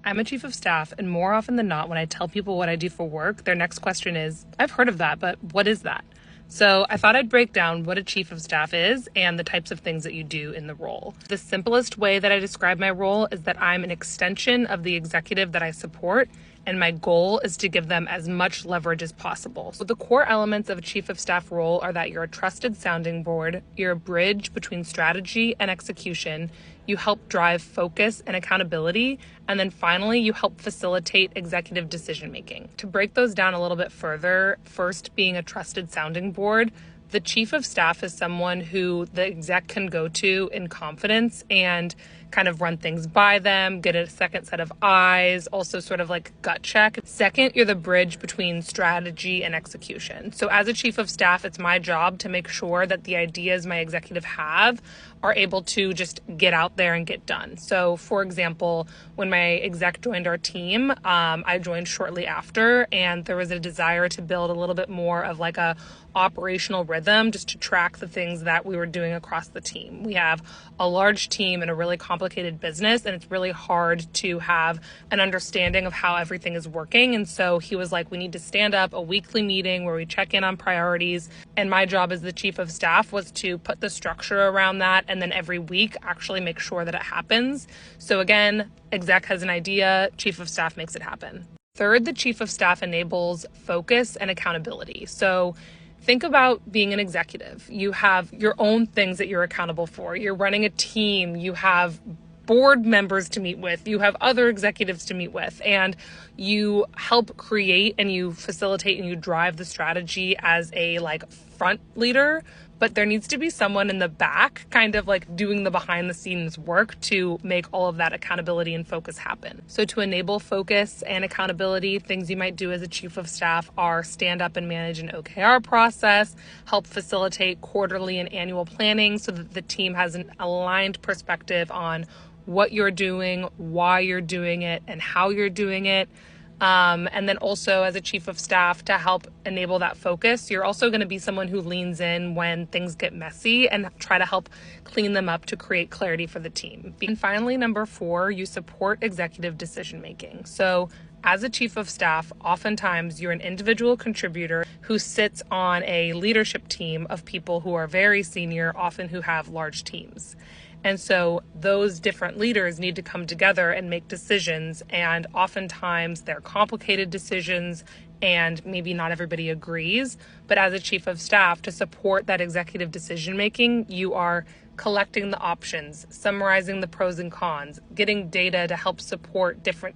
I'm a chief of staff, and more often than not, when I tell people what I do for work, their next question is, I've heard of that, but what is that? So I thought I'd break down what a chief of staff is and the types of things that you do in the role. The simplest way that I describe my role is that I'm an extension of the executive that I support, and my goal is to give them as much leverage as possible. So the core elements of a chief of staff role are that you're a trusted sounding board, you're a bridge between strategy and execution, you help drive focus and accountability, and then finally, you help facilitate executive decision making. To break those down a little bit further, first being a trusted sounding board, the chief of staff is someone who the exec can go to in confidence and kind of run things by them, get a second set of eyes, also sort of like gut check. Second, you're the bridge between strategy and execution. So as a chief of staff, it's my job to make sure that the ideas my executive have are able to just get out there and get done. So for example, when my exec joined our team, I joined shortly after, and there was a desire to build a little bit more of like a operational rhythm just to track the things that we were doing across the team. We have a large team and a really complicated business, and it's really hard to have an understanding of how everything is working. And so he was like, we need to stand up a weekly meeting where we check in on priorities. And my job as the chief of staff was to put the structure around that, and then every week actually make sure that it happens. So again, exec has an idea, chief of staff makes it happen. Third, the chief of staff enables focus and accountability. So think about being an executive. You have your own things that you're accountable for. You're running a team. You have board members to meet with. You have other executives to meet with. And you help create and you facilitate and you drive the strategy as a front leader. But there needs to be someone in the back kind of like doing the behind the scenes work to make all of that accountability and focus happen. So to enable focus and accountability, things you might do as a chief of staff are stand up and manage an OKR process, help facilitate quarterly and annual planning so that the team has an aligned perspective on what you're doing, why you're doing it, and how you're doing it. And then also as a chief of staff, to help enable that focus, you're also going to be someone who leans in when things get messy and try to help clean them up to create clarity for the team. And finally, number 4, you support executive decision making. So as a chief of staff, oftentimes you're an individual contributor who sits on a leadership team of people who are very senior, often who have large teams. And so those different leaders need to come together and make decisions. And oftentimes they're complicated decisions and maybe not everybody agrees. But as a chief of staff, to support that executive decision making, you are collecting the options, summarizing the pros and cons, getting data to help support different